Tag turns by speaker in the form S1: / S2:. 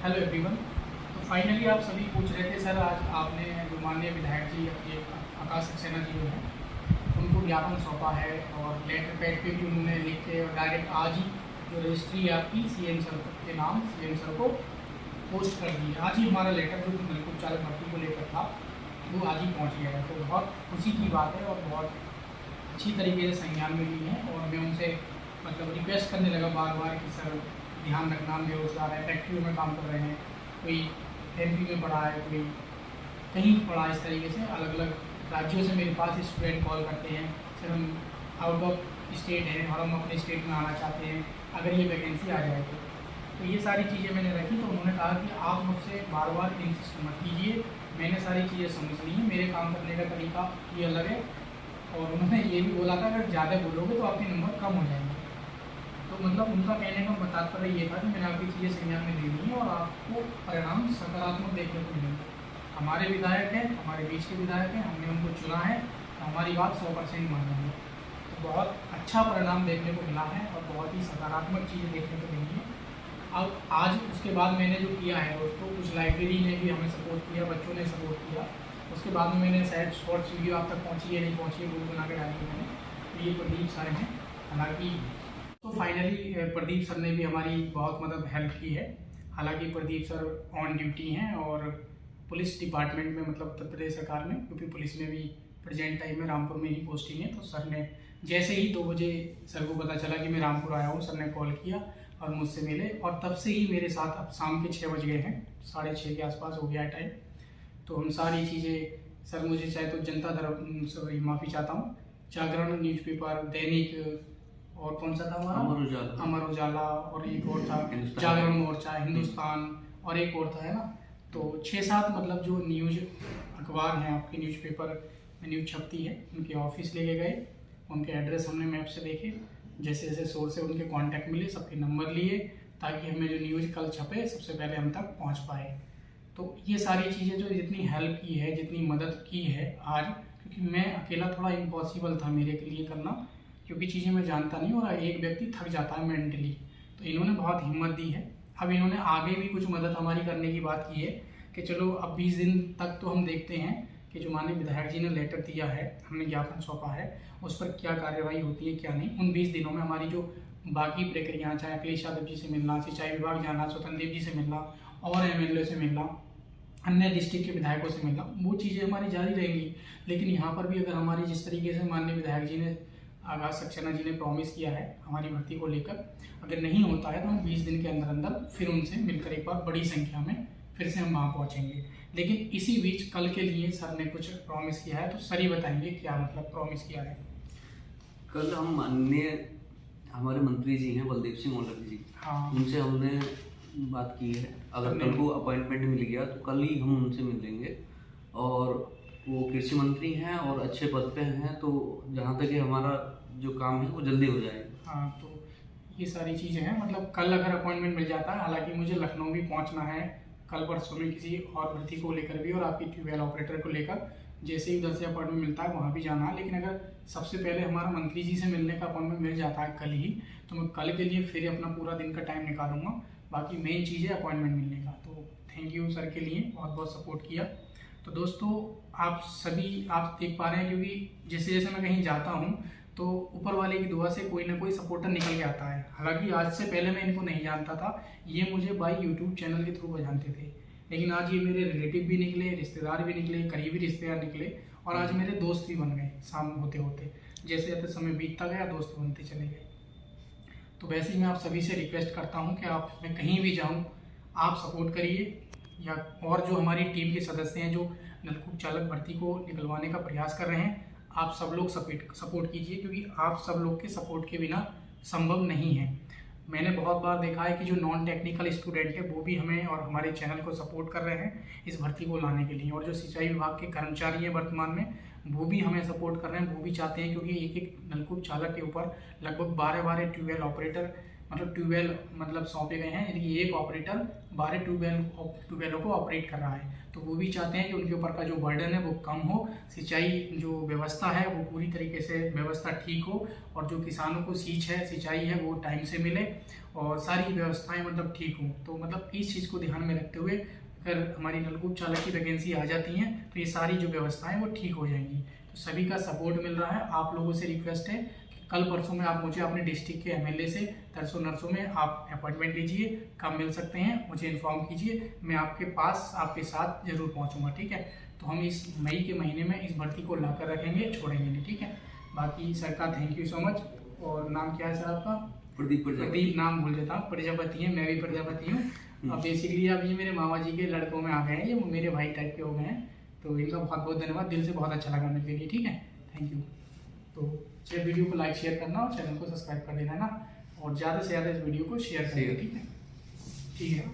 S1: Hello everyone. तो finally आप सभी पूछ रहे थे सर, आज आपने जो माननीय विधायक जी अपने आकाश सक्सेना जी जो हैं उनको ज्ञापन सौंपा है और लेटर पैड पे भी उन्होंने लिख के और डायरेक्ट आज ही जो रजिस्ट्री है आपकी सीएम सर के नाम सीएम सर को पोस्ट कर दी है। आज ही हमारा लेटर जो बिल्कुल चालक भर्ती को लेकर था वो आज ही पहुँच गया है। तो बहुत खुशी की बात है और बहुत अच्छी तरीके से संज्ञान में ली है। और मैं उनसे मतलब रिक्वेस्ट करने लगा बार बार कि सर ध्यान रखना, हम बेरोजगार है, फैक्ट्रियों में काम कर रहे हैं, कोई एमपी में पढ़ा है, कोई कहीं पढ़ा, इस तरीके से अलग अलग राज्यों से मेरे पास स्टूडेंट कॉल करते हैं, सर हम आउट ऑफ स्टेट हैं और हम अपने स्टेट में आना चाहते हैं, अगर ये वैकेंसी आ जाए तो ये सारी चीज़ें मैंने रखी। तो उन्होंने कहा कि आप मुझसे बार बार इंसिस्ट मत कीजिए, मैंने सारी चीज़ें समझ ली हैं, मेरे काम करने का तरीका ये अलग है। और उन्होंने ये भी बोला था अगर ज़्यादा बोलोगे तो आपके नंबर कम हो जाएंगे। तो मतलब उनका कहने का तात्पर्य ये था कि मैंने आपकी चीज़ें संज्ञान में ले ली है और आपको परिणाम सकारात्मक देखने को मिलेंगे। हमारे विधायक हैं, हमारे बीच के विधायक हैं, हमने उनको चुना है तो हमारी बात 100% मान लेंगे। तो बहुत अच्छा परिणाम देखने को मिला है और बहुत ही सकारात्मक चीज़ें देखने को मिली है। अब आज उसके बाद मैंने जो किया है दोस्तों, कुछ लाइब्रेरी ने भी हमें सपोर्ट किया, बच्चों ने सपोर्ट किया। उसके बाद में मैंने शायद शॉर्ट्स वीडियो आप तक पहुँची है नहीं पहुँची है वो बना के डाली है मैंने। तो ये प्रदीप सर हैं, हालांकि तो फाइनली प्रदीप सर ने भी हमारी बहुत मतलब हेल्प की है। हालांकि प्रदीप सर ऑन ड्यूटी हैं और पुलिस डिपार्टमेंट में मतलब उत्तर प्रदेश सरकार में यूपी पुलिस में भी प्रेजेंट टाइम में रामपुर में ही पोस्टिंग है। तो सर ने जैसे ही 2 बजे सर को पता चला कि मैं रामपुर आया हूँ, सर ने कॉल किया और मुझसे मिले और तब से ही मेरे साथ अब शाम के 6 बज गए हैं, 6:30 के आसपास हो गया है टाइम। तो हम सारी चीज़ें सर मुझे चाहे तो जनता धर्म सॉरी माफ़ी चाहता हूँ, जागरण न्यूज़पेपर, दैनिक और कौन सा था हमारा अमर उजाला और एक और था जागरण मोर्चा, हिंदुस्तान और एक और था, है ना। तो 6-7 मतलब जो न्यूज़ अखबार हैं आपके न्यूज़पेपर में न्यूज़ छपती है, उनके ऑफिस लेके गए, उनके एड्रेस हमने मैप से देखे, जैसे जैसे सोर्स से उनके कांटेक्ट मिले, सबके नंबर लिए ताकि हमें जो न्यूज़ कल छपे सबसे पहले हम तक पहुंच पाए। तो ये सारी चीज़ें जो जितनी हेल्प की है, जितनी मदद की है आज, क्योंकि मैं अकेला थोड़ा इम्पॉसिबल था मेरे के लिए करना, क्योंकि चीज़ें मैं जानता नहीं और एक व्यक्ति थक जाता है मेंटली। तो इन्होंने बहुत हिम्मत दी है। अब इन्होंने आगे भी कुछ मदद हमारी करने की बात की है कि चलो अब 20 दिन तक तो हम देखते हैं कि जो माननीय विधायक जी ने लेटर दिया है, हमने ज्ञापन सौंपा है, उस पर क्या कार्रवाई होती है क्या नहीं। उन 20 दिनों में हमारी जो बाकी प्रक्रिया, चाहे अखिलेश यादव जी से मिलना, सिंचाई विभाग जाना, स्वतंत्र देव जी से मिलना और एमएलए से मिलना, अन्य डिस्ट्रिक्ट के विधायकों से मिलना, वो चीज़ें हमारी जारी रहेंगी। लेकिन यहाँ पर भी अगर हमारी जिस तरीके से माननीय विधायक जी ने आकाश सक्सेना जी ने प्रॉमिस किया है हमारी भर्ती को लेकर, अगर नहीं होता है तो हम 20 दिन के अंदर अंदर फिर उनसे मिलकर एक बार बड़ी संख्या में फिर से हम वहाँ पहुँचेंगे। लेकिन इसी बीच कल के लिए सर ने कुछ प्रॉमिस किया है, तो सर ही बताएंगे क्या मतलब प्रॉमिस किया है।
S2: कल हम माननीय हमारे मंत्री जी हैं बलदेव सिंह औलख जी,
S1: हाँ,
S2: उनसे हमने बात की है, अगर कल को अपॉइंटमेंट मिल गया तो कल ही हम उनसे मिलेंगे। और वो कृषि मंत्री हैं और अच्छे पद पे हैं, तो जहाँ तक कि हमारा जो काम है वो जल्दी हो जाएगा।
S1: हाँ, तो ये सारी चीज़ें हैं, मतलब कल अगर अपॉइंटमेंट मिल जाता है, हालांकि मुझे लखनऊ भी पहुंचना है कल परसों में किसी और भर्ती को लेकर भी और आपकी ट्यूबवेल ऑपरेटर को लेकर, जैसे ही उधर से अपॉइंटमेंट मिलता है वहाँ भी जाना है। लेकिन अगर सबसे पहले हमारा मंत्री जी से मिलने का अपॉइंटमेंट मिल जाता है कल ही, तो मैं कल के लिए फिर अपना पूरा दिन का टाइम निकालूंगा। बाकी मेन चीज़ है अपॉइंटमेंट मिलने का। तो थैंक यू सर के लिए, बहुत बहुत सपोर्ट किया। तो दोस्तों आप सभी आप देख पा रहे हैं, क्योंकि जैसे जैसे मैं कहीं जाता हूँ तो ऊपर वाले की दुआ से कोई ना कोई सपोर्टर निकल के आता है। हालांकि आज से पहले मैं इनको नहीं जानता था, ये मुझे बाई यूट्यूब चैनल के थ्रू जानते थे, लेकिन आज ये मेरे रिलेटिव भी निकले, रिश्तेदार भी निकले, करीबी रिश्तेदार निकले और आज मेरे दोस्त भी बन गए। शाम होते होते जैसे जैसे समय बीतता गया दोस्त बनते चले गए। तो वैसे ही मैं आप सभी से रिक्वेस्ट करता हूँ कि आप मैं कहीं भी जाऊँ आप सपोर्ट करिए, या और जो हमारी टीम के सदस्य हैं जो नलकूप चालक भर्ती को निकलवाने का प्रयास कर रहे हैं, आप सब लोग सपोर्ट कीजिए, क्योंकि आप सब लोग के सपोर्ट के बिना संभव नहीं है। मैंने बहुत बार देखा है कि जो नॉन टेक्निकल स्टूडेंट है वो भी हमें और हमारे चैनल को सपोर्ट कर रहे हैं इस भर्ती को लाने के लिए, और जो सिंचाई विभाग के कर्मचारी हैं वर्तमान में वो भी हमें सपोर्ट कर रहे हैं, वो भी चाहते हैं, क्योंकि एक एक नलकूप चालक के ऊपर लगभग 12 ट्यूबवेल ऑपरेटर मतलब सौंपे गए हैं, यानी एक ऑपरेटर 12 ट्यूबवेलों को ऑपरेट कर रहा है। तो वो भी चाहते हैं कि उनके ऊपर का जो बर्डन है वो कम हो, सिंचाई जो व्यवस्था है वो पूरी तरीके से व्यवस्था ठीक हो, और जो किसानों को सींच है सिंचाई है वो टाइम से मिले, और सारी व्यवस्थाएं मतलब ठीक हों। तो मतलब इस चीज़ को ध्यान में रखते हुए अगर हमारी नलकूप चालक की वैकेंसी आ जाती हैं तो ये सारी जो व्यवस्थाएं वो ठीक हो जाएंगी। तो सभी का सपोर्ट मिल रहा है। आप लोगों से रिक्वेस्ट है कि कल परसों में आप मुझे अपने डिस्ट्रिक्ट के एमएलए से तरसों नरसों में आप अपॉइंटमेंट लीजिए, कब मिल सकते हैं मुझे इन्फॉर्म कीजिए, मैं आपके पास आपके साथ जरूर पहुँचूँगा, ठीक है। तो हम इस मई के महीने में इस भर्ती को ला कर रखेंगे, छोड़ेंगे नहीं, ठीक है। बाकी सर का थैंक यू सो मच। और नाम क्या है सर आपका? प्रदीप नाम भूल जाता हूँ, प्रजापति है, मैं भी प्रजापति हूँ। अब बेसिकली अब ये मेरे मामा जी के लड़कों में आ गए हैं, ये मेरे भाई टाइप के हो गए हैं। तो इनका बहुत बहुत धन्यवाद, दिल से बहुत अच्छा लगा मेरे लिए, ठीक है, थैंक यू। तो चलिए वीडियो को लाइक शेयर करना और चैनल को सब्सक्राइब कर देना ना, और ज़्यादा से ज़्यादा इस वीडियो को शेयर करिए, ठीक है।